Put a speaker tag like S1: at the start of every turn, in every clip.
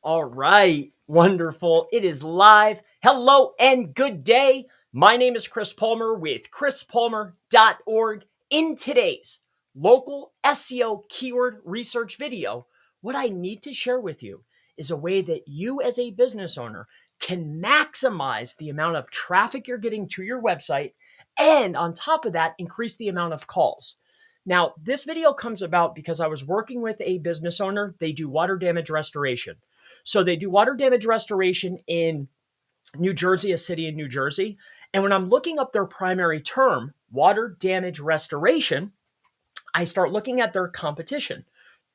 S1: All right, wonderful. It is live. Hello and good day. My name is Chris Palmer with chrispalmer.org. In today's local SEO keyword research video, what I need to share with you is a way that you as a business owner can maximize the amount of traffic you're getting to your website, and on top of that, increase the amount of calls. Now, this video comes about because I was working with a business owner. They do water damage restoration. So they do water damage restoration in New Jersey, a city in New Jersey. And when I'm looking up their primary term, water damage restoration, I start looking at their competition.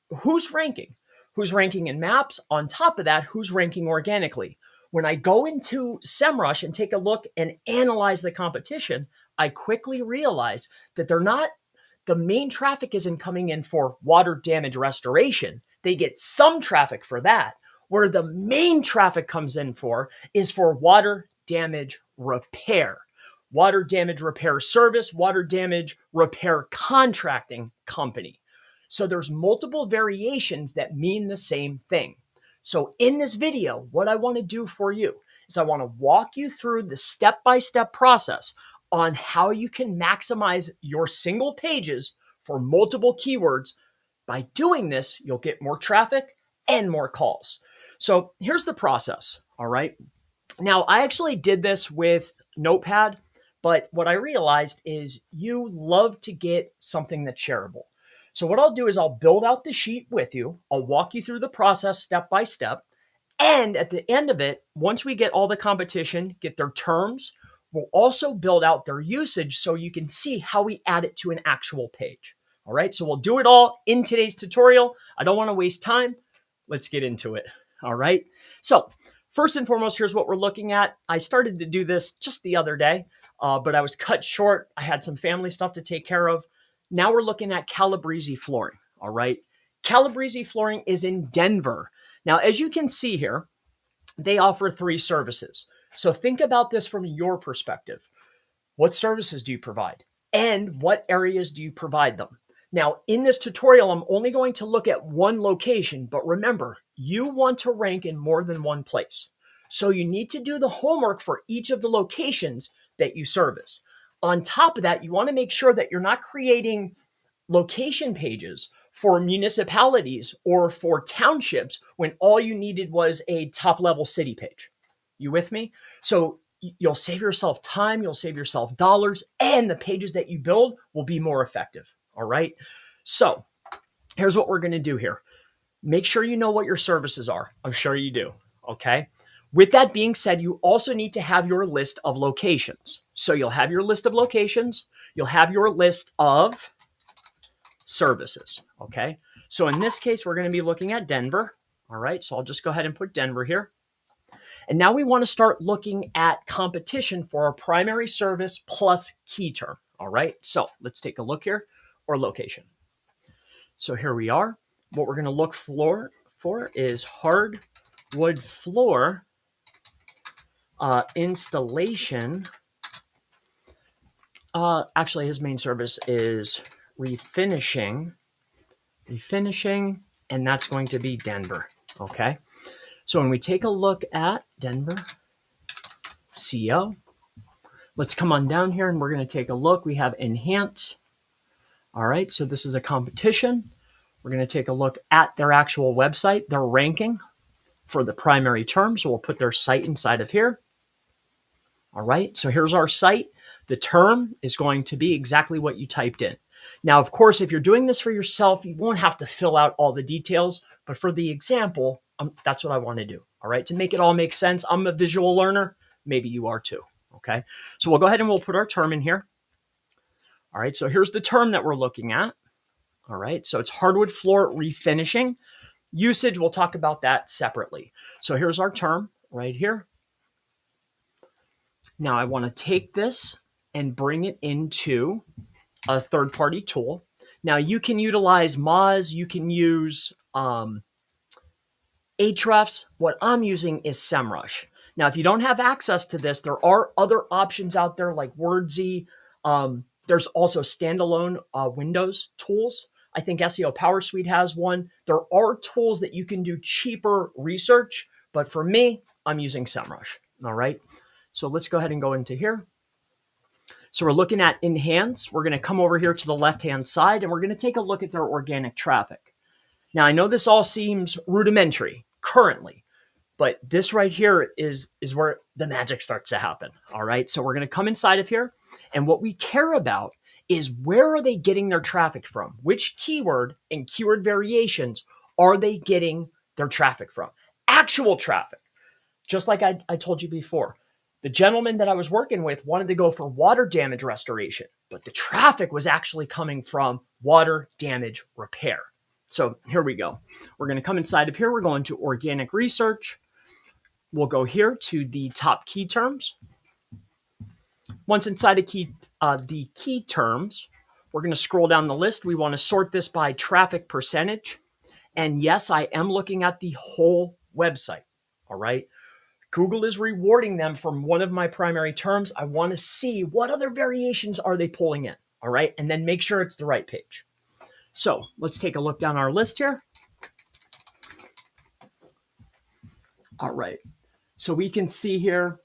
S1: Who's ranking? Who's ranking in maps? On top of that, who's ranking organically? When I go into SEMrush and take a look and analyze the competition, I quickly realize that the main traffic isn't coming in for water damage restoration. They get some traffic for that. Where the main traffic comes in for is for water damage repair, water damage repair service, water damage repair contracting company. So there's multiple variations that mean the same thing. So in this video, what I want to do for you is I want to walk you through the step-by-step process on how you can maximize your single pages for multiple keywords. By doing this, you'll get more traffic and more calls. So here's the process, all right? Now, I actually did this with Notepad, but what I realized is you love to get something that's shareable. So what I'll do is I'll build out the sheet with you. I'll walk you through the process step by step. And at the end of it, once we get all the competition, get their terms, we'll also build out their usage so you can see how we add it to an actual page. All right, so we'll do it all in today's tutorial. I don't want to waste time. Let's get into it. All right. So first and foremost, here's what we're looking at. I started to do this just the other day, but I was cut short. I had some family stuff to take care of. Now we're looking at Calabrese flooring. All right. Calabrese flooring is in Denver. Now, as you can see here, they offer 3 services. So think about this from your perspective. What services do you provide? And what areas do you provide them? Now, in this tutorial, I'm only going to look at one location, but remember, you want to rank in more than one place. So you need to do the homework for each of the locations that you service. On top of that, you want to make sure that you're not creating location pages for municipalities or for townships when all you needed was a top-level city page. You with me? So you'll save yourself time, you'll save yourself dollars, and the pages that you build will be more effective. All right. So here's what we're going to do here. Make sure you know what your services are. I'm sure you do. Okay. With that being said, you also need to have your list of locations. So you'll have your list of locations. You'll have your list of services. Okay. So in this case, we're going to be looking at Denver. All right. So I'll just go ahead and put Denver here. And now we want to start looking at competition for our primary service plus key term. All right. So let's take a look here. Or location. So here we are. What we're going to look for is hardwood floor installation. Actually, his main service is refinishing, and that's going to be Denver. Okay. So when we take a look at Denver CO, let's come on down here and we're going to take a look. We have enhance. All right, so this is a competition. We're going to take a look at their actual website, their ranking for the primary term. So we'll put their site inside of here. All right, so here's our site. The term is going to be exactly what you typed in. Now, of course, if you're doing this for yourself, you won't have to fill out all the details. But for the example, that's what I want to do. All right, to make it all make sense. I'm a visual learner. Maybe you are too. Okay, so we'll go ahead and we'll put our term in here. All right, so here's the term that we're looking at. All right, so it's hardwood floor refinishing. Usage, we'll talk about that separately. So here's our term right here. Now I want to take this and bring it into a third-party tool. Now you can utilize Moz, you can use Ahrefs. What I'm using is SEMrush. Now, if you don't have access to this, there are other options out there like Wordsy. There's also standalone Windows tools. I think SEO Power Suite has one. There are tools that you can do cheaper research, but for me, I'm using SEMrush. All right. So let's go ahead and go into here. So we're looking at Enhance. We're going to come over here to the left-hand side, and we're going to take a look at their organic traffic. Now, I know this all seems rudimentary currently, but this right here is where the magic starts to happen. All right. So we're going to come inside of here. And what we care about is where are they getting their traffic from? Which keyword and keyword variations are they getting their traffic from? Actual traffic. Just like I told you before, the gentleman that I was working with wanted to go for water damage restoration, but the traffic was actually coming from water damage repair. So here we go. We're going to come inside of here. We're going to organic research. We'll go here to the top key terms. Once inside of the key terms, we're going to scroll down the list. We want to sort this by traffic percentage. And yes, I am looking at the whole website. All right. Google is rewarding them from one of my primary terms. I want to see what other variations are they pulling in. All right. And then make sure it's the right page. So let's take a look down our list here. All right. So we can see here,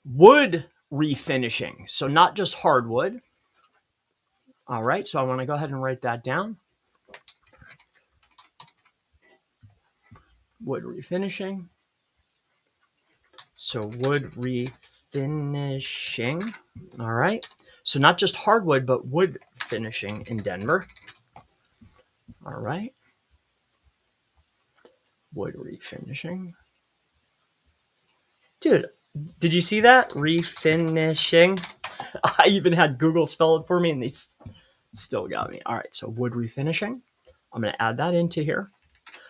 S1: wood refinishing. So not just hardwood. All right. So I want to go ahead and write that down. Wood refinishing. So wood refinishing. All right. So not just hardwood, but wood finishing in Denver. All right. Wood refinishing. Dude, did you see that? Refinishing. I even had Google spell it for me and they still got me. All right. So wood refinishing. I'm going to add that into here.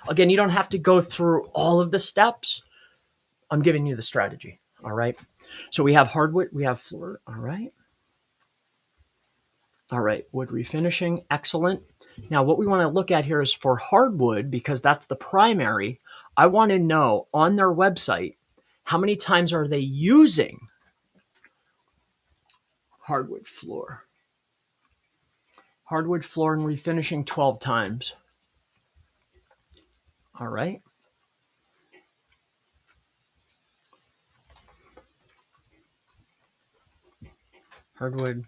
S1: Again, you don't have to go through all of the steps. I'm giving you the strategy. All right. So we have hardwood, we have floor. All right. All right. Wood refinishing. Excellent. Now, what we want to look at here is for hardwood, because that's the primary. I want to know on their website, how many times are they using hardwood floor? Hardwood floor and refinishing 12 times. All right. Hardwood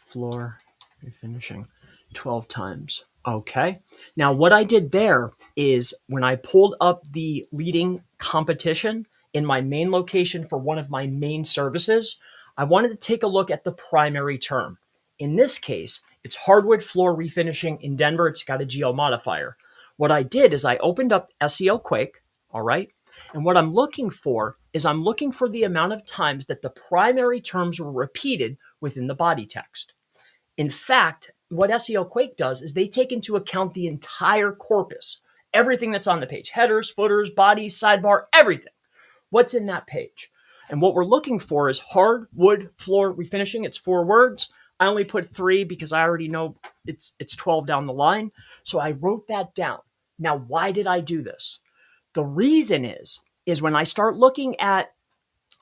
S1: floor refinishing 12 times. Okay. Now, what I did there is when I pulled up the leading competition in my main location for one of my main services, I wanted to take a look at the primary term. In this case, it's hardwood floor refinishing in Denver. It's got a geo modifier. What I did is I opened up SEO Quake. All right. And what I'm looking for is I'm looking for the amount of times that the primary terms were repeated within the body text. In fact, what SEO Quake does is they take into account the entire corpus, everything that's on the page, headers, footers, bodies, sidebar, everything. What's in that page? And what we're looking for is hardwood floor refinishing. It's 4 words. I only put 3 because I already know it's 12 down the line. So I wrote that down. Now, why did I do this? The reason is when I start looking at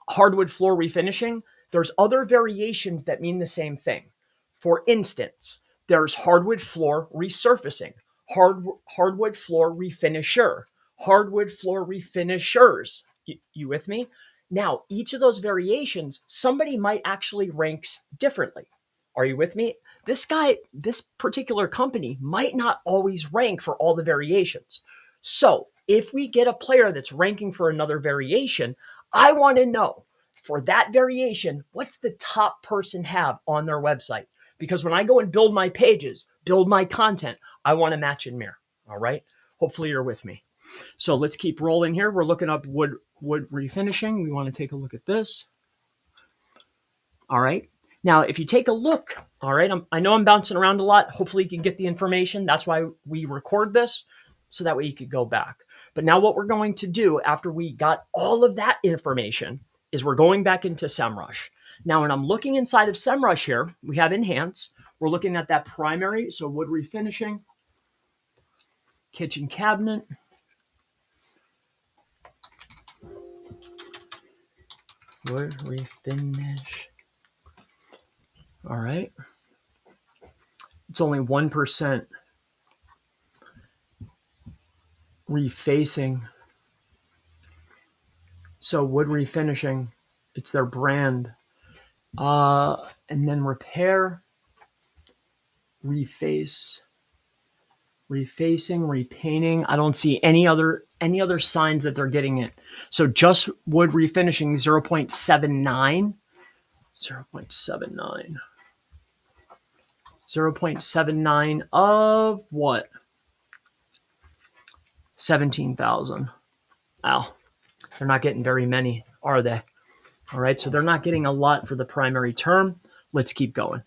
S1: hardwood floor refinishing, there's other variations that mean the same thing. For instance, there's hardwood floor resurfacing, hardwood floor refinisher, hardwood floor refinishers. You with me? Now, each of those variations, somebody might actually rank differently. Are you with me? This particular company might not always rank for all the variations. So if we get a player that's ranking for another variation, I want to know for that variation, what's the top person have on their website? Because when I go and build my pages, build my content, I want to match and mirror. All right. Hopefully you're with me. So let's keep rolling here. We're looking up wood refinishing. We want to take a look at this. All right. Now, if you take a look, all right, I know I'm bouncing around a lot. Hopefully you can get the information. That's why we record this, so that way you could go back. But now what we're going to do after we got all of that information is we're going back into SEMrush. Now, when I'm looking inside of SEMrush here, we have Enhance. We're looking at that primary, so wood refinishing, kitchen cabinet, wood refinish. All right. It's only 1% refacing. So wood refinishing, it's their brand. And then repair, reface, refacing, repainting. I don't see any other signs that they're getting it. So just wood refinishing 0.79, 0.79, 0.79 of what? 17,000. Wow. They're not getting very many, are they? All right. So they're not getting a lot for the primary term. Let's keep going.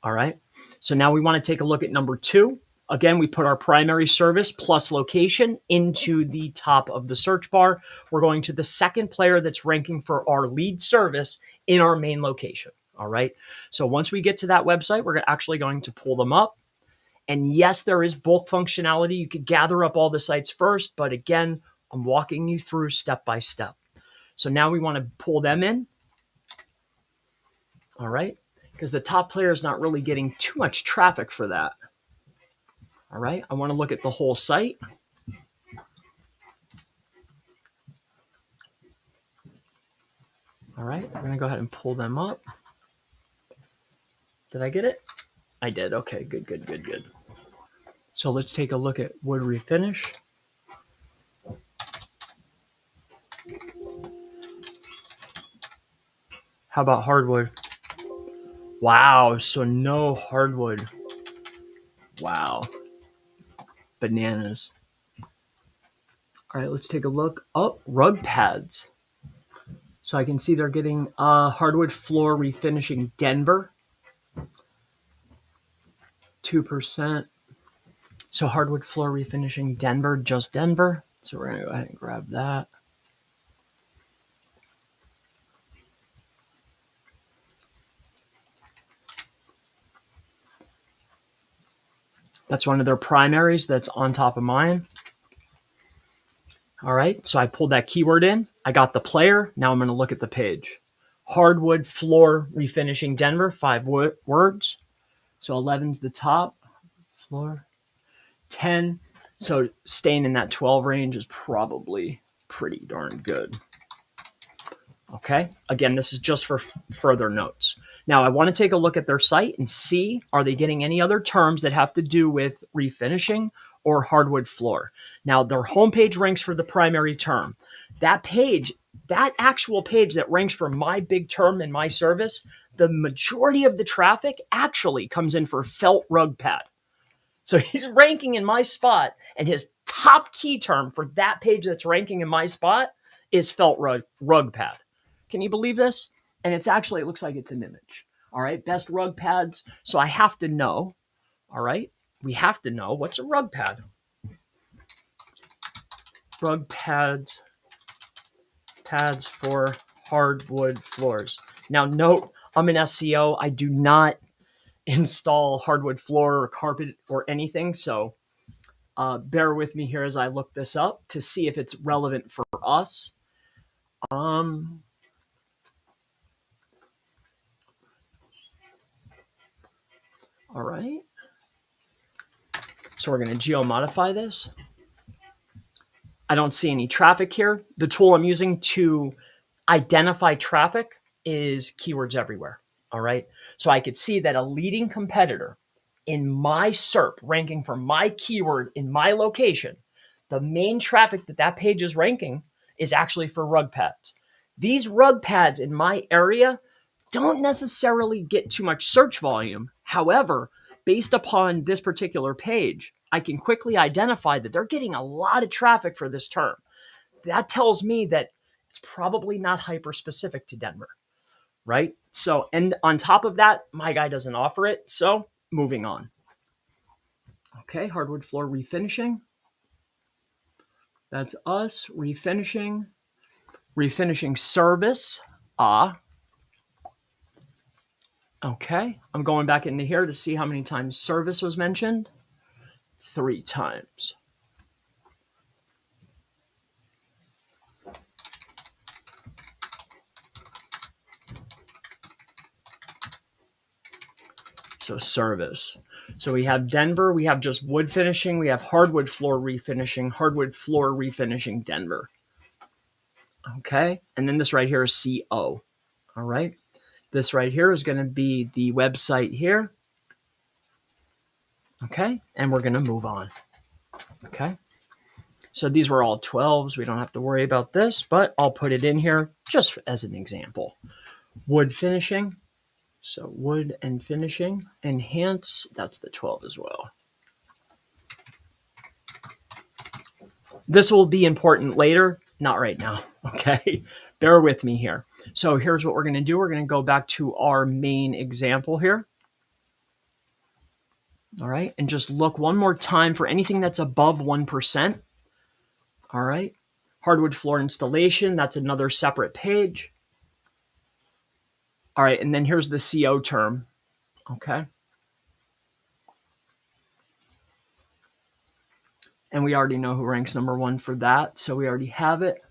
S1: All right. So now we want to take a look at number 2. Again, we put our primary service plus location into the top of the search bar. We're going to the second player that's ranking for our lead service in our main location. All right. So once we get to that website, we're actually going to pull them up. And yes, there is bulk functionality. You could gather up all the sites first, but again, I'm walking you through step by step. So now we want to pull them in. All right. Because the top player is not really getting too much traffic for that. All right. I want to look at the whole site. All right. We're going to go ahead and pull them up. Did I get it? I did. Okay. Good, good, good, good. So let's take a look at wood refinish. How about hardwood? Wow. So no hardwood. Wow. Bananas. All right. Let's take a look. Oh, rug pads. So I can see they're getting hardwood floor refinishing Denver. 2%. So hardwood floor refinishing Denver, just Denver. So we're going to go ahead and grab that. That's one of their primaries that's on top of mine. All right, so I pulled that keyword in. I got the player. Now I'm going to look at the page. Hardwood floor refinishing Denver, 5 words. So 11's the top. Floor. 10. So staying in that 12 range is probably pretty darn good. Okay, again, this is just for further notes. Now, I want to take a look at their site and see, are they getting any other terms that have to do with refinishing or hardwood floor? Now, their homepage ranks for the primary term. That page, that actual page that ranks for my big term in my service, the majority of the traffic actually comes in for felt rug pad. So he's ranking in my spot, and his top key term for that page that's ranking in my spot is felt rug pad. Can you believe this? And it's actually, it looks like it's an image. All right, best rug pads. So I have to know, all right, we have to know what's a rug pad. Rug pads for hardwood floors. Now note, I'm an SEO. I do not install hardwood floor or carpet or anything. So bear with me here as I look this up to see if it's relevant for us. All right. So we're going to geo-modify this. I don't see any traffic here. The tool I'm using to identify traffic is Keywords Everywhere. All right. So I could see that a leading competitor in my SERP ranking for my keyword in my location, the main traffic that page is ranking is actually for rug pads. These rug pads in my area don't necessarily get too much search volume. However, based upon this particular page, I can quickly identify that they're getting a lot of traffic for this term. That tells me that it's probably not hyper specific to Denver, right? So, and on top of that, my guy doesn't offer it. So moving on. Okay, hardwood floor refinishing. That's us. Refinishing service. Okay, I'm going back into here to see how many times service was mentioned. 3 times. So service. So we have Denver, we have just wood finishing, we have hardwood floor refinishing Denver. Okay, and then this right here is CO. All right, this right here is going to be the website here. Okay, and we're going to move on. Okay, so these were all 12s. We don't have to worry about this, but I'll put it in here just as an example. Wood finishing. So wood and finishing, enhance, that's the 12 as well. This will be important later, not right now, okay? Bear with me here. So here's what we're going to do. We're going to go back to our main example here. All right, and just look one more time for anything that's above 1%. All right, hardwood floor installation, that's another separate page. All right, and then here's the CO term, okay? And we already know who ranks number 1 for that, so we already have it.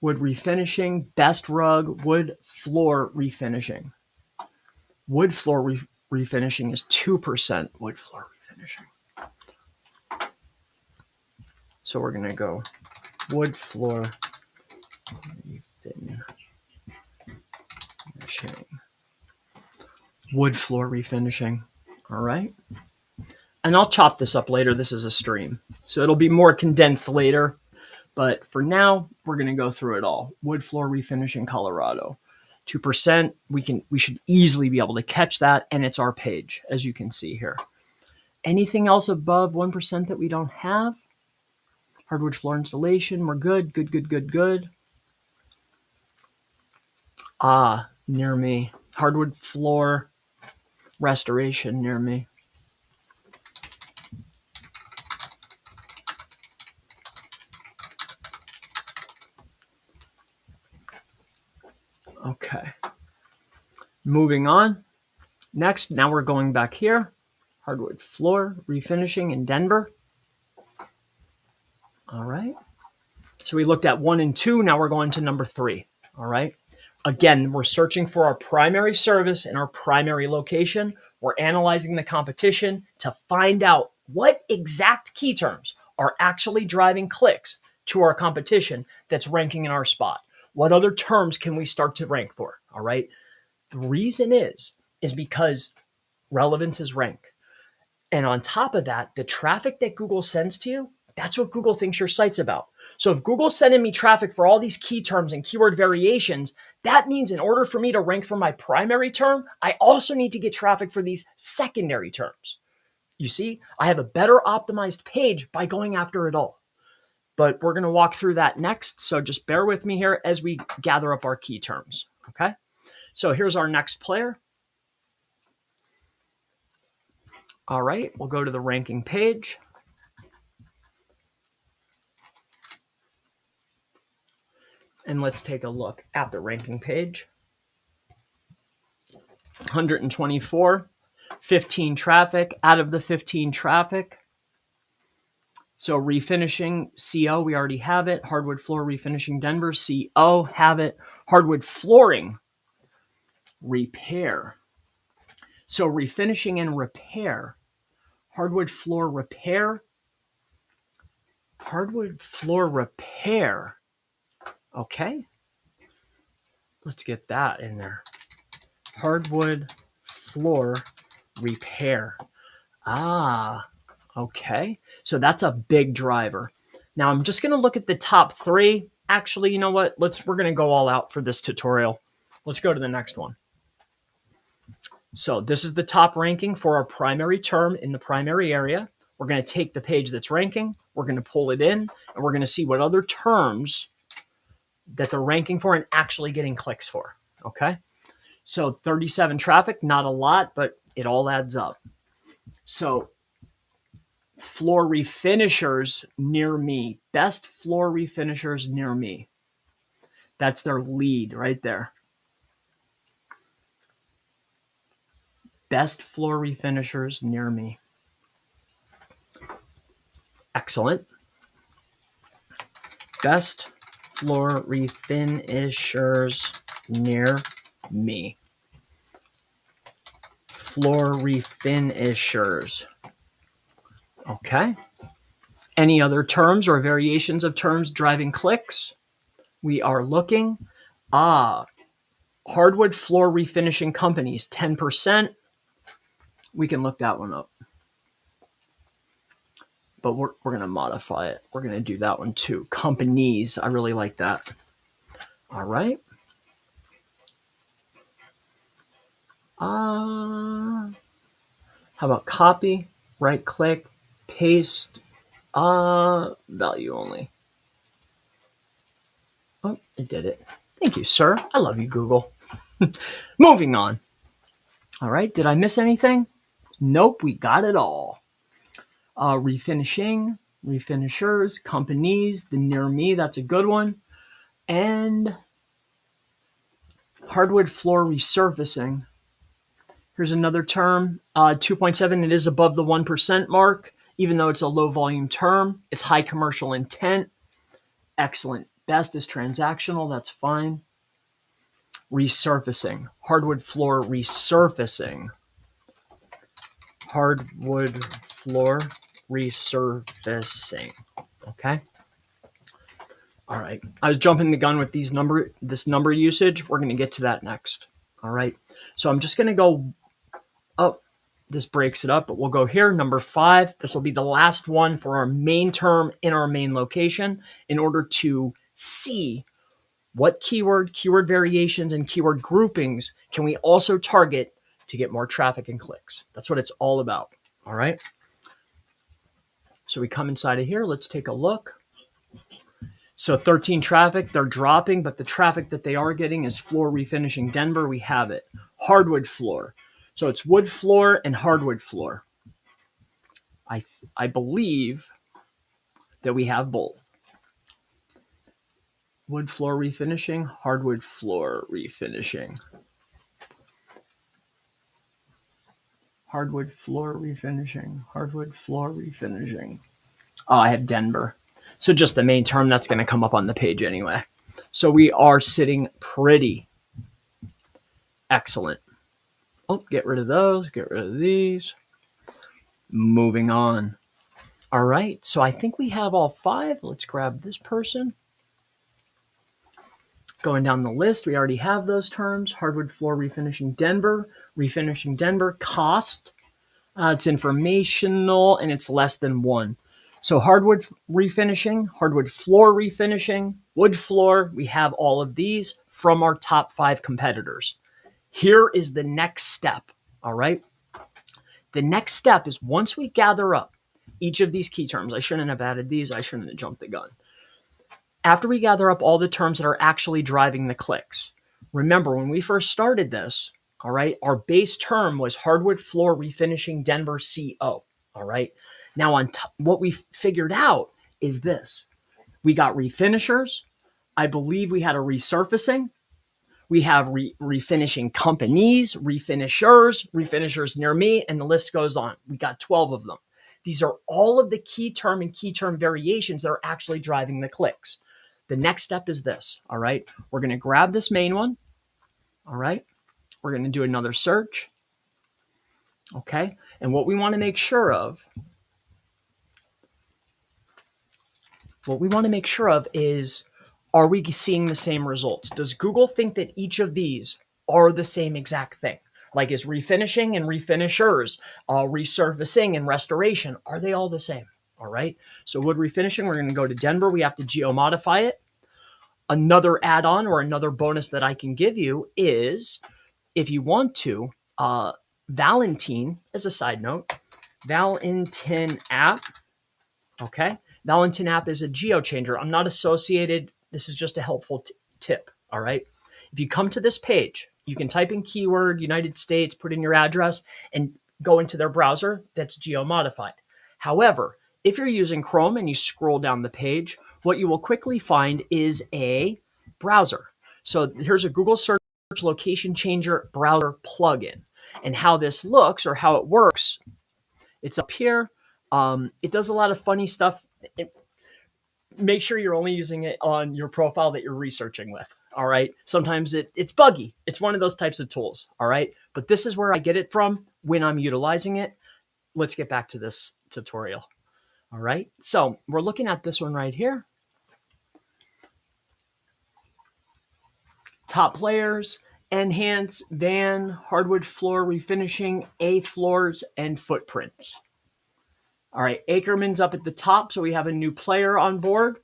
S1: Wood refinishing, best rug, wood floor refinishing. Wood floor refinishing is 2% wood floor refinishing. So we're going to go wood floor refinishing. Wood floor refinishing. All right. And I'll chop this up later. This is a stream, so it'll be more condensed later. But for now, we're going to go through it all. Wood floor refinishing Colorado. 2%, we should easily be able to catch that, and it's our page, as you can see here. Anything else above 1% that we don't have? Hardwood floor installation, we're good, good. Near me. Hardwood floor restoration near me. Okay. Moving on. Next, now we're going back here. Hardwood floor refinishing in Denver. All right. So we looked at 1 and 2. Now we're going to number 3. All right. Again, we're searching for our primary service and our primary location. We're analyzing the competition to find out what exact key terms are actually driving clicks to our competition that's ranking in our spot. What other terms can we start to rank for? All right. The reason is because relevance is rank. And on top of that, the traffic that Google sends to you, that's what Google thinks your site's about. So if Google's sending me traffic for all these key terms and keyword variations, that means in order for me to rank for my primary term, I also need to get traffic for these secondary terms. You see, I have a better optimized page by going after it all. But we're going to walk through that next. So just bear with me here as we gather up our key terms. Okay. So here's our next player. All right, we'll go to the ranking page. And let's take a look at the ranking page. 124, 15 traffic. Out of the 15 traffic, so refinishing, CO, we already have it. Hardwood floor refinishing Denver, CO, have it. Hardwood flooring, repair. So refinishing and repair. Hardwood floor repair. Hardwood floor repair. Okay. Let's get that in there. Hardwood floor repair. Okay. So that's a big driver. Now I'm just going to look at the top 3. Actually, you know what? We're going to go all out for this tutorial. Let's go to the next one. So this is the top ranking for our primary term in the primary area. We're going to take the page that's ranking, we're going to pull it in, and we're going to see what other terms that they're ranking for and actually getting clicks for. Okay. So 37 traffic, not a lot, but it all adds up. So floor refinishers near me, best floor refinishers near me. That's their lead right there. Best floor refinishers near me. Excellent. Best floor refinishers near me. floor refinishers. Okay. Any other terms or variations of terms driving clicks? We are looking. Hardwood floor refinishing companies, 10%. We can look that one up. But we're going to modify it. We're going to do that one too. Companies. I really like that. All right. How about copy? Right click, paste, value only. Oh, it did it. Thank you, sir. I love you, Google. Moving on. All right. Did I miss anything? Nope. We got it all. Refinishing, refinishers, companies, the near me. That's a good one. And hardwood floor resurfacing. Here's another term, 2.7. It is above the 1% mark, even though it's a low volume term. It's high commercial intent. Excellent. Best is transactional. That's fine. Resurfacing, hardwood floor resurfacing. Hardwood floor resurfacing. Okay. All right. I was jumping the gun with this number usage. We're going to get to that next. All right. So I'm just going to go up. This breaks it up, but we'll go here. Number 5. This will be the last one for our main term in our main location in order to see what keyword variations, and keyword groupings can we also target to get more traffic and clicks. That's what it's all about. All right. So we come inside of here. Let's take a look. So 13 traffic, they're dropping, but the traffic that they are getting is floor refinishing Denver. We have it. Hardwood floor. So it's wood floor and hardwood floor. I believe that we have both. Wood floor refinishing, hardwood floor refinishing. Hardwood floor refinishing, hardwood floor refinishing. Oh, I have Denver. So just the main term that's going to come up on the page anyway. So we are sitting pretty. Excellent. Oh, get rid of those, get rid of these. Moving on. All right, so I think we have all 5. Let's grab this person. Going down the list, we already have those terms. Hardwood floor refinishing Denver, cost. It's informational, and it's less than 1. So hardwood refinishing, hardwood floor refinishing, wood floor, we have all of these from our top 5 competitors. Here is the next step, all right? The next step is once we gather up each of these key terms, I shouldn't have added these, I shouldn't have jumped the gun. After we gather up all the terms that are actually driving the clicks, remember when we first started this, all right, our base term was hardwood floor refinishing Denver CO, all right? Now, what we figured out is this. We got refinishers. I believe we had a resurfacing. We have refinishing companies, refinishers near me, and the list goes on. We got 12 of them. These are all of the key term and key term variations that are actually driving the clicks. The next step is this, all right? We're going to grab this main one, all right? We're going to do another search, okay? And what we want to make sure of is, are we seeing the same results? Does Google think that each of these are the same exact thing? Like, is refinishing and refinishers, resurfacing and restoration, are they all the same? All right. So wood refinishing, we're going to go to Denver. We have to geo-modify it. Another add-on or another bonus that I can give you is, if you want to, Valentine, as a side note, Valentine app, okay? Valentine app is a geo changer. I'm not associated. This is just a helpful tip, all right? If you come to this page, you can type in keyword United States, put in your address, and go into their browser that's geo-modified. However, if you're using Chrome and you scroll down the page, what you will quickly find is a browser. So here's a Google search location changer browser plugin. And how this looks, or how it works, it's up here. It does a lot of funny stuff. Make sure you're only using it on your profile that you're researching with. All right. Sometimes it's buggy. It's one of those types of tools. All right. But this is where I get it from when I'm utilizing it. Let's get back to this tutorial. All right. So we're looking at this one right here. Top players, enhance, van, hardwood floor refinishing, A floors, and footprints. All right. Ackerman's up at the top. So we have a new player on board.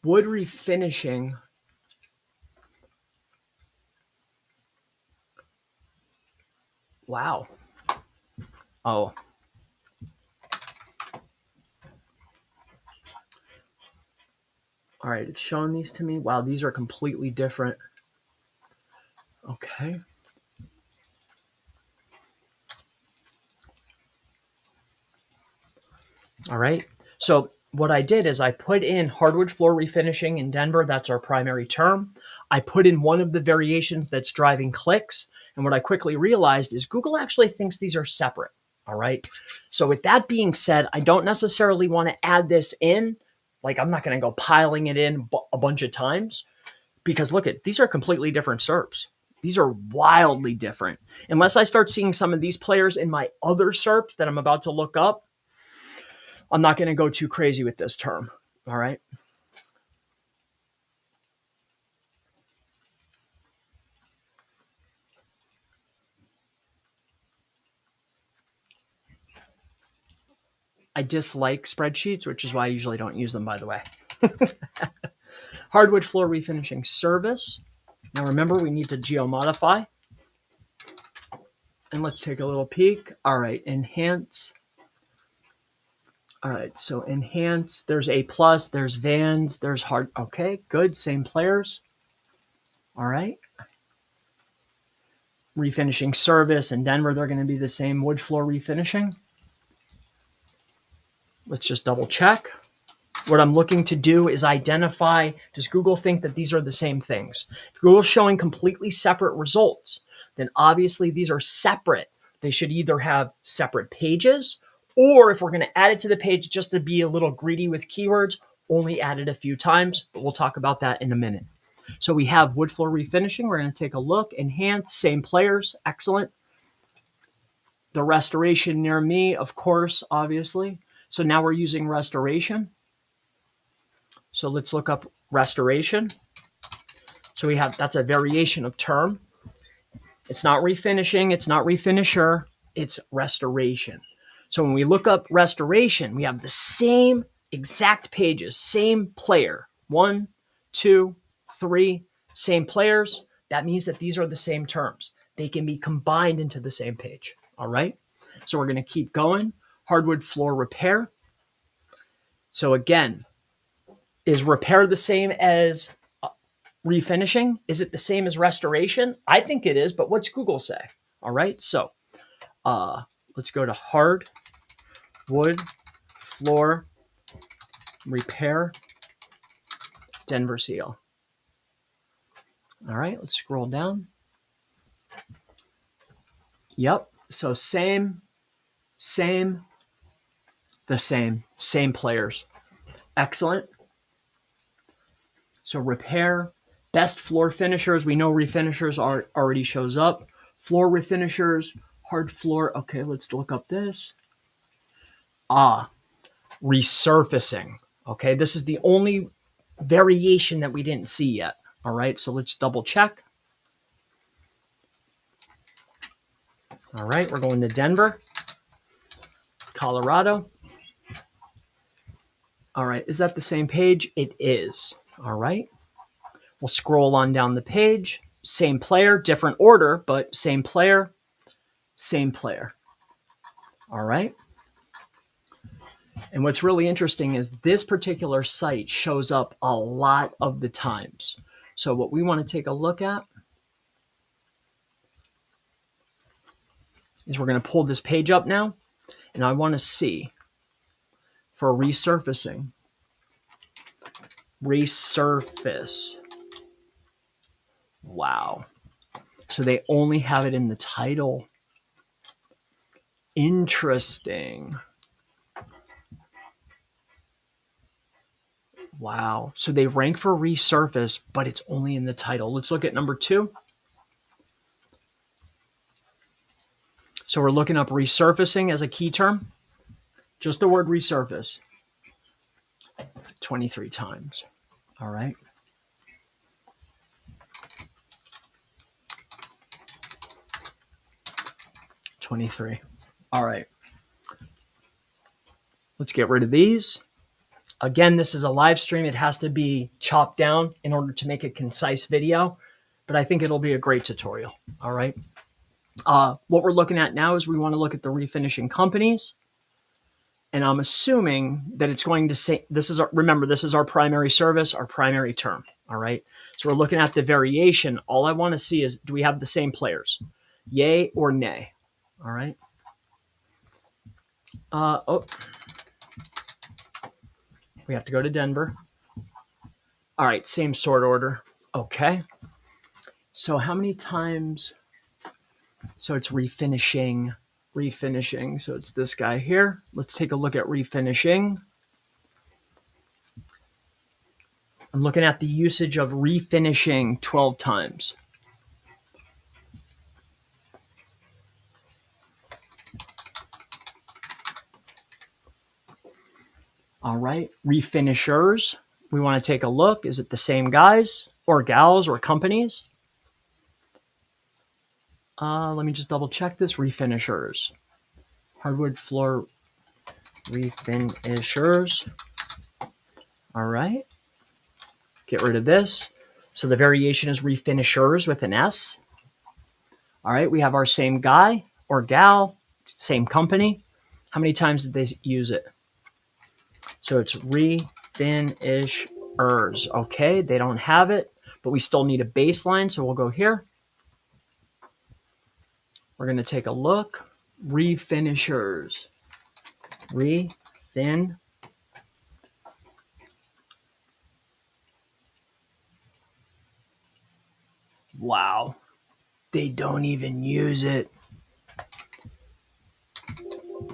S1: Wood refinishing. Wow. Oh. All right, it's showing these to me. Wow, these are completely different. Okay. All right. So what I did is I put in hardwood floor refinishing in Denver. That's our primary term. I put in one of the variations that's driving clicks. And what I quickly realized is Google actually thinks these are separate. All right. So with that being said, I don't necessarily want to add this in. Like I'm not going to go piling it in a bunch of times because look at these are completely different SERPs. These are wildly different. Unless I start seeing some of these players in my other SERPs that I'm about to look up, I'm not going to go too crazy with this term. All right. I dislike spreadsheets, which is why I usually don't use them, by the way. Hardwood floor refinishing service. Now remember, we need to geomodify. And let's take a little peek. All right, enhance. All right, so enhance. There's A+, there's vans, there's hard. Okay, good, same players. All right. Refinishing service in Denver, they're going to be the same wood floor refinishing. Let's just double check. What I'm looking to do is identify, does Google think that these are the same things? If Google's showing completely separate results, then obviously these are separate. They should either have separate pages, or if we're going to add it to the page just to be a little greedy with keywords, only add it a few times, but we'll talk about that in a minute. So we have wood floor refinishing. We're going to take a look. Enhance, same players. Excellent. The restoration near me, of course, obviously. So now we're using restoration. So let's look up restoration. So we have, that's a variation of term. It's not refinishing, it's not refinisher, it's restoration. So when we look up restoration, we have the same exact pages, same player. 1, 2, 3, same players. That means that these are the same terms. They can be combined into the same page. All right. So we're going to keep going. Hardwood floor repair. So again, is repair the same as refinishing? Is it the same as restoration? I think it is, but what's Google say? All right. So let's go to hard wood floor repair Denver seal. All right. Let's scroll down. Yep. So same, the same players. Excellent. So repair, best floor finishers. We know refinishers already shows up. Floor refinishers, hard floor. Okay, let's look up this. Resurfacing. Okay, this is the only variation that we didn't see yet. All right, so let's double check. All right, we're going to Denver, Colorado. All right, is that the same page? It is. All right, we'll scroll on down the page. Same player, different order, but same player, same player. All right. And what's really interesting is this particular site shows up a lot of the times. So what we want to take a look at is we're going to pull this page up now, and I want to see for resurfacing. Resurface. Wow. So they only have it in the title. Interesting. Wow. So they rank for resurface, but it's only in the title. Let's look at number 2. So we're looking up resurfacing as a key term. Just the word resurface. 23 times. All right. $23. All right. Let's get rid of these. Again, this is a live stream. It has to be chopped down in order to make a concise video, but I think it'll be a great tutorial. All right. What we're looking at now is we want to look at the refinishing companies. And I'm assuming that it's going to say, remember, this is our primary service, our primary term. All right. So we're looking at the variation. All I want to see is, do we have the same players? Yay or nay? All right. We have to go to Denver. All right. Same sort order. Okay. So how many times? So it's refinishing. So it's this guy here. Let's take a look at refinishing. I'm looking at the usage of refinishing 12 times. All right, refinishers. We want to take a look. Is it the same guys or gals or companies? Let me just double check this. Refinishers. Hardwood floor refinishers. All right. Get rid of this. So the variation is refinishers with an S. All right, we have our same guy or gal, same company. How many times did they use it? So it's refinishers. Okay, they don't have it, but we still need a baseline, so we'll go here. We're going to take a look. Refinishers. Refin. Wow. They don't even use it.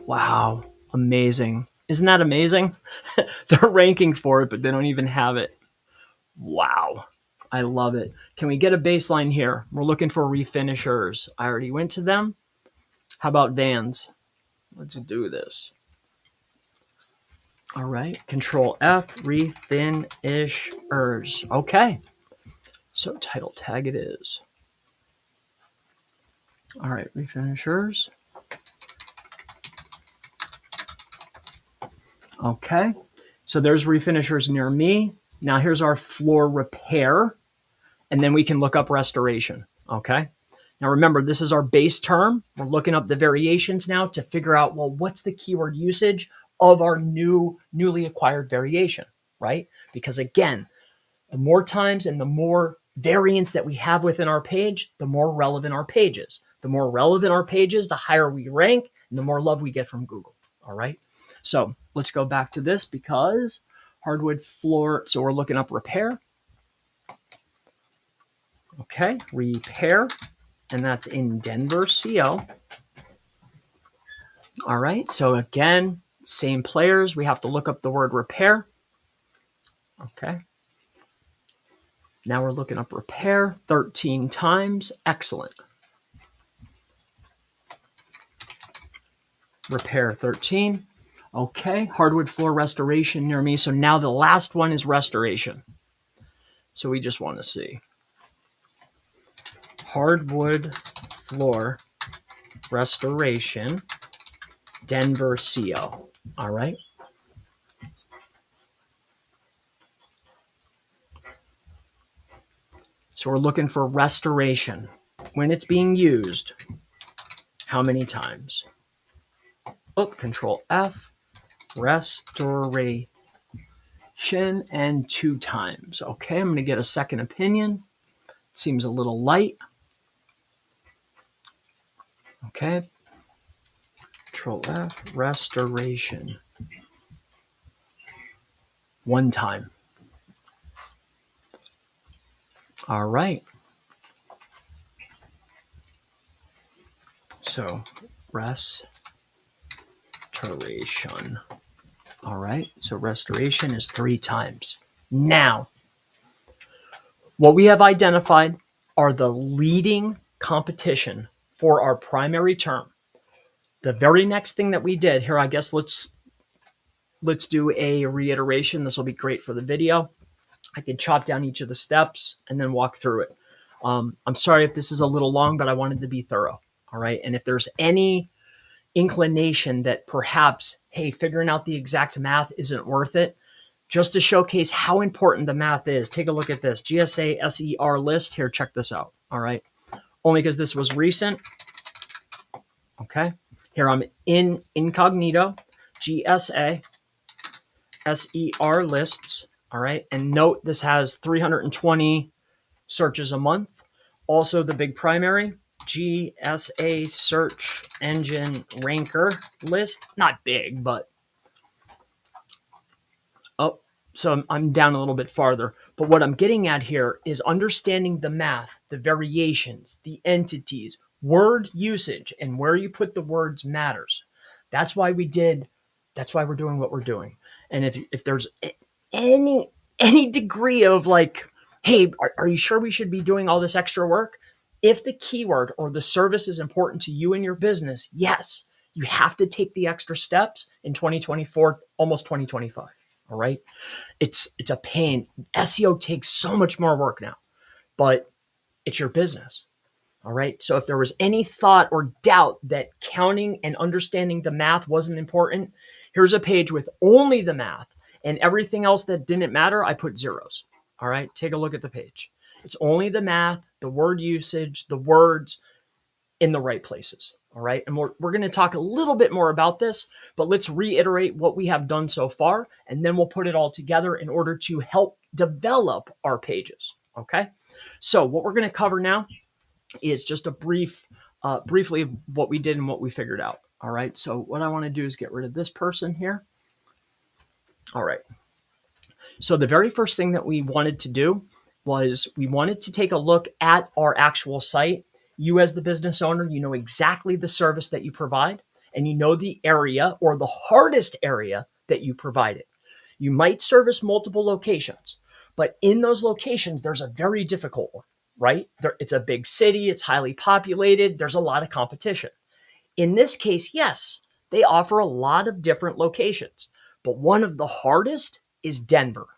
S1: Wow. Amazing. Isn't that amazing? They're ranking for it, but they don't even have it. Wow. I love it. Can we get a baseline here? We're looking for refinishers. I already went to them. How about vans? Let's do this. All right. Control F, refinishers. Okay. So title tag it is. All right. Refinishers. Okay. So there's refinishers near me. Now here's our floor repair. And then we can look up restoration. Okay. Now remember, this is our base term. We're looking up the variations now to figure out, well, what's the keyword usage of our newly acquired variation, right? Because again, the more times and the more variants that we have within our page, the more relevant our page is. The more relevant our page is, the higher we rank and the more love we get from Google. All right. So let's go back to this because hardwood floor. So we're looking up repair. Okay. Repair. And that's in Denver, CO. All right. So again, same players. We have to look up the word repair. Okay. Now we're looking up repair 13 times. Excellent. Repair 13. Okay. Hardwood floor restoration near me. So now the last one is restoration. So we just want to see. Hardwood floor restoration, Denver, CO. All right. So we're looking for restoration. When it's being used, how many times? Oh, Control F, restoration, and 2 times. Okay, I'm going to get a second opinion. Seems a little light. Okay. Control F, restoration. 1 time. All right. So, restoration. All right. So, restoration is 3 times. Now, what we have identified are the leading competition for our primary term. The very next thing that we did here, I guess let's do a reiteration. This will be great for the video. I can chop down each of the steps and then walk through it. I'm sorry if this is a little long, but I wanted to be thorough. All right. And if there's any inclination that perhaps, hey, figuring out the exact math isn't worth it, just to showcase how important the math is, take a look at this GSA SER list here. Check this out. All right. Only because this was recent. Okay. Here I'm in incognito, GSA SER lists. All right. And note this has 320 searches a month. Also, the big primary GSA search engine ranker list. Not big, but oh, so I'm down a little bit farther. But what I'm getting at here is understanding the math, the variations, the entities, word usage, and where you put the words matters. That's why we're doing what we're doing. And if there's any degree of like, hey, are you sure we should be doing all this extra work? If the keyword or the service is important to you and your business, yes, you have to take the extra steps in 2024, almost 2025. All right. It's a pain. SEO takes so much more work now, but it's your business. All right. So if there was any thought or doubt that counting and understanding the math wasn't important, here's a page with only the math and everything else that didn't matter. I put zeros. All right. Take a look at the page. It's only the math, the word usage, the words in the right places. All right. And we're going to talk a little bit more about this, but let's reiterate what we have done so far, and then we'll put it all together in order to help develop our pages. Okay. So what we're going to cover now is just a briefly of what we did and what we figured out. All right. So what I want to do is get rid of this person here. All right. So the very first thing that we wanted to do was we wanted to take a look at our actual site. You as the business owner, you know exactly the service that you provide, and you know the area or the hardest area that you provide it. You might service multiple locations, but in those locations, there's a very difficult one, right? It's a big city. It's highly populated. There's a lot of competition. In this case, yes, they offer a lot of different locations, but one of the hardest is Denver.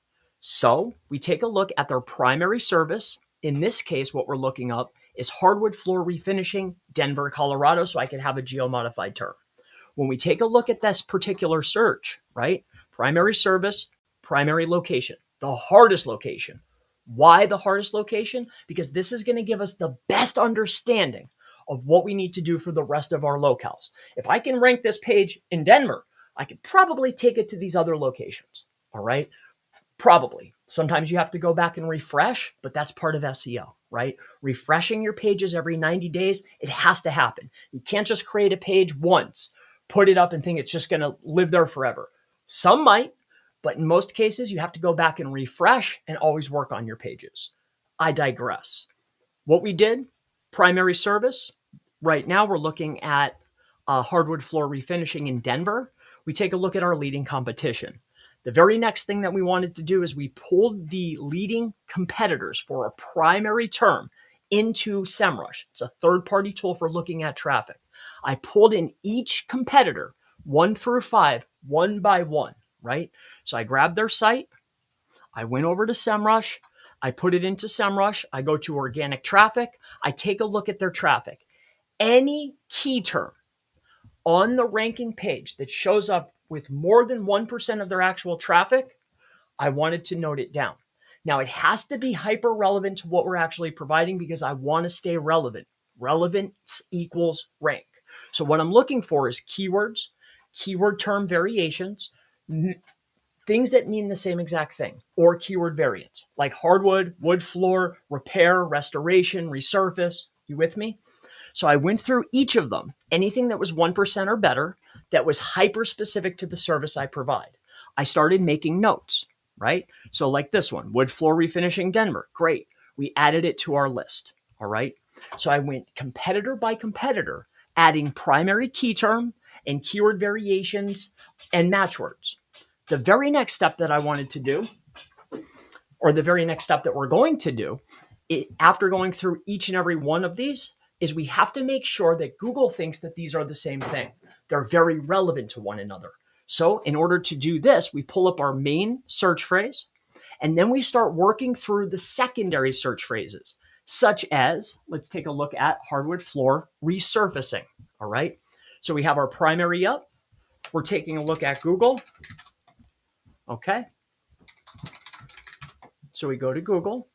S1: So we take a look at their primary service. In this case, what we're looking up is hardwood floor refinishing, Denver, Colorado, so I can have a geo-modified term. When we take a look at this particular search, right? Primary service, primary location, the hardest location. Why the hardest location? Because this is going to give us the best understanding of what we need to do for the rest of our locales. If I can rank this page in Denver, I could probably take it to these other locations. All right. Probably. Sometimes you have to go back and refresh, but that's part of SEO, right? Refreshing your pages every 90 days, it has to happen. You can't just create a page once, put it up and think it's just going to live there forever. Some might, but in most cases, you have to go back and refresh and always work on your pages. I digress. What we did, primary service. Right now, we're looking at hardwood floor refinishing in Denver. We take a look at our leading competition. The very next thing that we wanted to do is we pulled the leading competitors for a primary term into SEMrush. It's a third-party tool for looking at traffic. I pulled in each competitor 1 through 5, one by one, right? So I grabbed their site. I went over to SEMrush. I put it into SEMrush. I go to organic traffic. I take a look at their traffic. Any key term on the ranking page that shows up with more than 1% of their actual traffic, I wanted to note it down. Now, it has to be hyper relevant to what we're actually providing because I want to stay relevant. Relevance equals rank. So what I'm looking for is keywords, keyword term variations, things that mean the same exact thing, or keyword variants like hardwood, wood floor, repair, restoration, resurface. You with me? So I went through each of them, anything that was 1% or better, that was hyper specific to the service I provide. I started making notes, right? So like this one, wood floor refinishing Denver. Great. We added it to our list. All right. So I went competitor by competitor, adding primary key term and keyword variations and matchwords. The very next step that I wanted to do or the very next step that we're going to do after going through each and every one of these is we have to make sure that Google thinks that these are the same thing. They're very relevant to one another. So in order to do this, we pull up our main search phrase, and then we start working through the secondary search phrases, such as, let's take a look at hardwood floor resurfacing. All right. So we have our primary up. We're taking a look at Google. Okay. So we go to Google.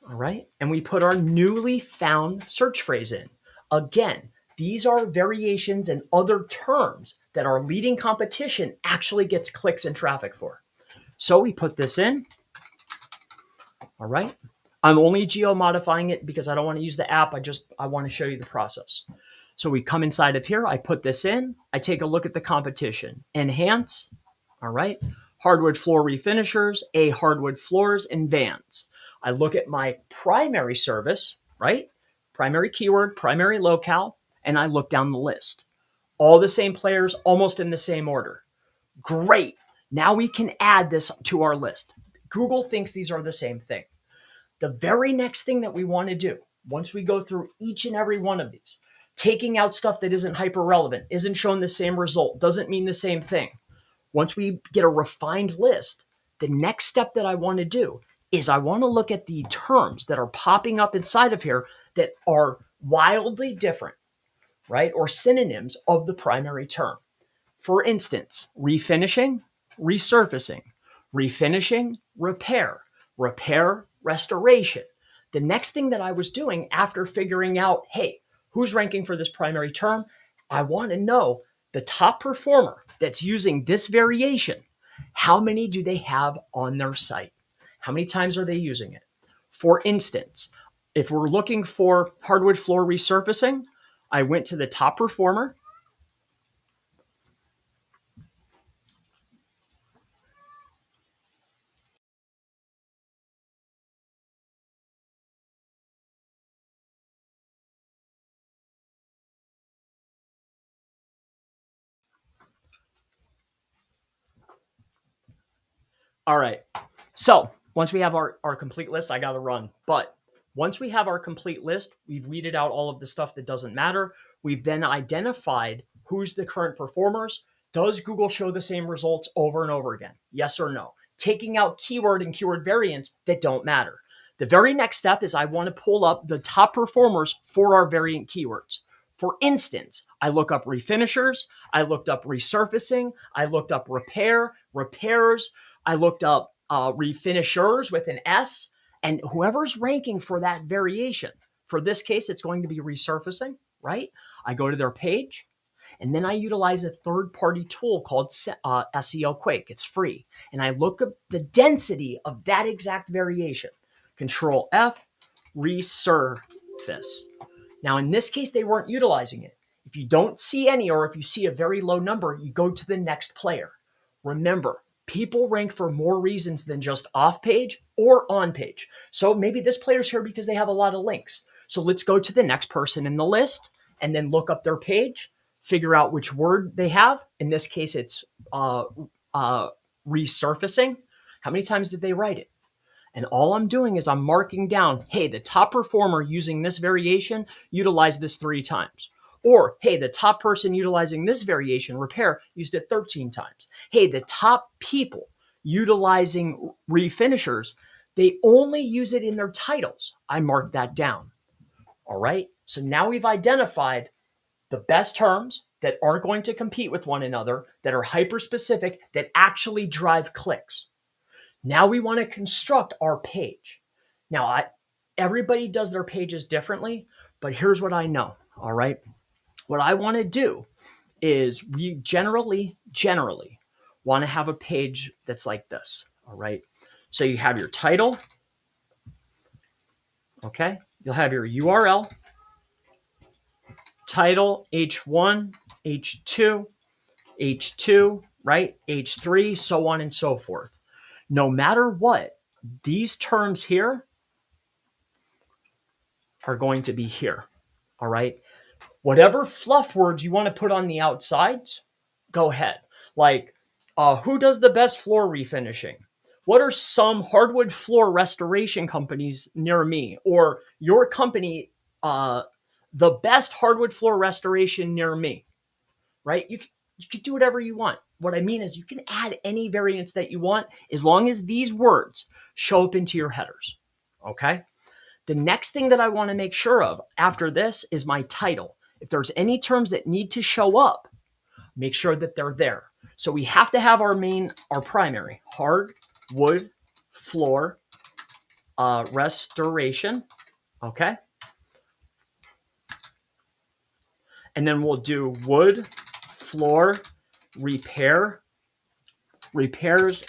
S1: All right. And we put our newly found search phrase in. Again, these are variations and other terms that our leading competition actually gets clicks and traffic for. So we put this in. All right. I'm only geo modifying it because I don't want to use the app. I want to show you the process. So we come inside of here. I put this in. I take a look at the competition. Enhance. All right. Hardwood floor refinishers, hardwood floors, and vans. I look at my primary service, right? Primary keyword, primary locale, and I look down the list. All the same players, almost in the same order. Great. Now we can add this to our list. Google thinks these are the same thing. The very next thing that we want to do, once we go through each and every one of these, taking out stuff that isn't hyper relevant, isn't showing the same result, doesn't mean the same thing. Once we get a refined list, the next step that I want to do is I want to look at the terms that are popping up inside of here that are wildly different, right? Or synonyms of the primary term. For instance, refinishing, resurfacing, refinishing, repair, repair, restoration. The next thing that I was doing after figuring out, hey, who's ranking for this primary term? I want to know the top performer that's using this variation. How many do they have on their site? How many times are they using it? For instance, if we're looking for hardwood floor resurfacing, I went to the top performer. All right. So once we have our complete list, I got to run. But once we have our complete list, we've weeded out all of the stuff that doesn't matter. We've then identified who's the current performers. Does Google show the same results over and over again? Yes or no? Taking out keyword and keyword variants that don't matter. The very next step is I want to pull up the top performers for our variant keywords. For instance, I look up refinishers, I looked up resurfacing, I looked up repair, repairs, I looked up refinishers with an S, and whoever's ranking for that variation. For this case, it's going to be resurfacing, right? I go to their page, and then I utilize a third-party tool called SEO Quake. It's free. And I look at the density of that exact variation. Control F, resurface. Now, in this case, they weren't utilizing it. If you don't see any, or if you see a very low number, you go to the next player. Remember, people rank for more reasons than just off page or on page. So maybe this player's here because they have a lot of links. So let's go to the next person in the list and then look up their page, figure out which word they have. In this case, it's resurfacing. How many times did they write it? And all I'm doing is I'm marking down, hey, the top performer using this variation utilized this 3 times. Or, hey, the top person utilizing this variation, repair, used it 13 times. Hey, the top people utilizing refinishers, they only use it in their titles. I mark that down. All right. So now we've identified the best terms that aren't going to compete with one another, that are hyper specific, that actually drive clicks. Now we want to construct our page. Now, everybody does their pages differently, but here's what I know. All right. What I want to do is we generally want to have a page that's like this. All right. So you have your title. Okay. You'll have your URL, title, H1, H2, H2, right? H3, so on and so forth. No matter what, these terms here are going to be here. All right. Whatever fluff words you want to put on the outsides, go ahead. Like, who does the best floor refinishing? What are some hardwood floor restoration companies near me, or your company, the best hardwood floor restoration near me, right? You could do whatever you want. What I mean is you can add any variants that you want as long as these words show up into your headers. Okay. The next thing that I want to make sure of after this is my title. If there's any terms that need to show up, make sure that they're there. So we have to have our primary, hardwood floor restoration. Okay. And then we'll do wood floor repairs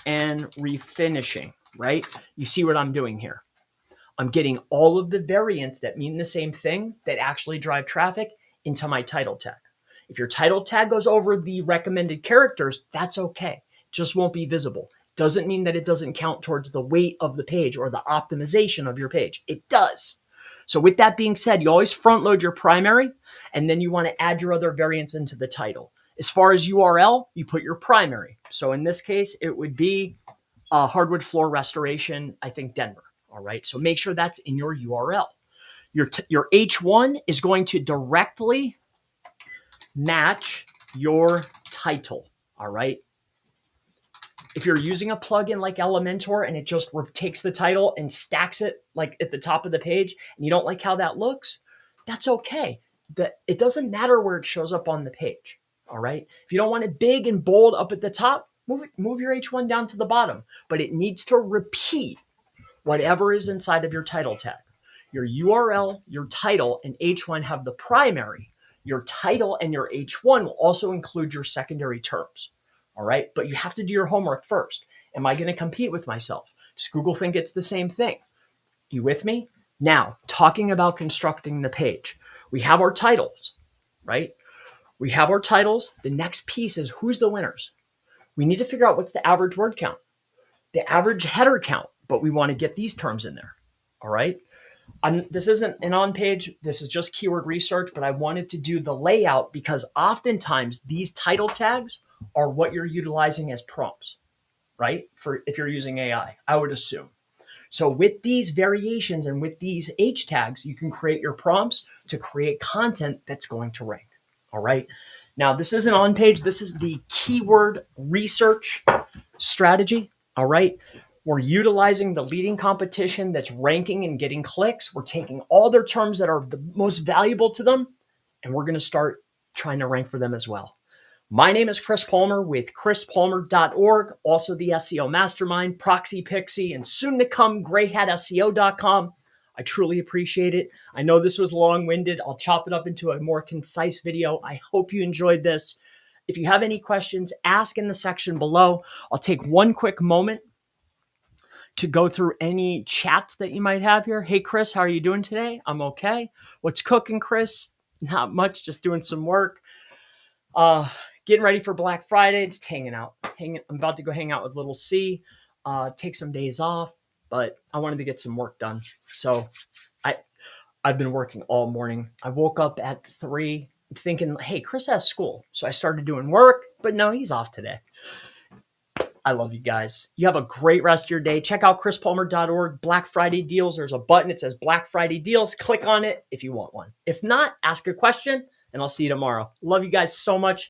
S1: and refinishing, right? You see what I'm doing here. I'm getting all of the variants that mean the same thing that actually drive traffic into my title tag. If your title tag goes over the recommended characters, that's okay. It just won't be visible. Doesn't mean that it doesn't count towards the weight of the page or the optimization of your page. It does. So with that being said, you always front load your primary, and then you want to add your other variants into the title. As far as URL, you put your primary. So in this case, it would be hardwood floor restoration, I think Denver. All right. So make sure that's in your URL. Your H1 is going to directly match your title. All right. If you're using a plugin like Elementor and it just takes the title and stacks it like at the top of the page and you don't like how that looks, that's okay. It doesn't matter where it shows up on the page. All right. If you don't want it big and bold up at the top, move your H1 down to the bottom, but it needs to repeat whatever is inside of your title tag. Your URL, your title, and H1 have the primary. Your title and your H1 will also include your secondary terms. All right. But you have to do your homework first. Am I going to compete with myself? Does Google think it's the same thing? You with me? Now, talking about constructing the page, we have our titles, right? We have our titles. The next piece is who's the winners. We need to figure out what's the average word count, the average header count, but we want to get these terms in there. All right. This isn't an on page. This is just keyword research, but I wanted to do the layout because oftentimes these title tags are what you're utilizing as prompts, right? For if you're using AI, I would assume. So with these variations and with these H tags, you can create your prompts to create content that's going to rank. All right. Now, this isn't on page. This is the keyword research strategy. All right. We're utilizing the leading competition that's ranking and getting clicks. We're taking all their terms that are the most valuable to them, and we're going to start trying to rank for them as well. My name is Chris Palmer with chrispalmer.org, also the SEO Mastermind, Proxy Pixie, and soon to come, grayhatseo.com. I truly appreciate it. I know this was long-winded. I'll chop it up into a more concise video. I hope you enjoyed this. If you have any questions, ask in the section below. I'll take one quick moment to go through any chats that you might have here. Hey, Chris, how are you doing today? I'm okay. What's cooking, Chris? Not much, just doing some work. Getting ready for Black Friday, just hanging out. I'm about to go hang out with little C, take some days off, but I wanted to get some work done. So I've been working all morning. I woke up at 3 thinking, hey, Chris has school. So I started doing work, but no, he's off today. I love you guys. You have a great rest of your day. Check out chrispalmer.org. Black Friday deals. There's a button. It says Black Friday deals. Click on it if you want one. If not, ask a question and I'll see you tomorrow. Love you guys so much.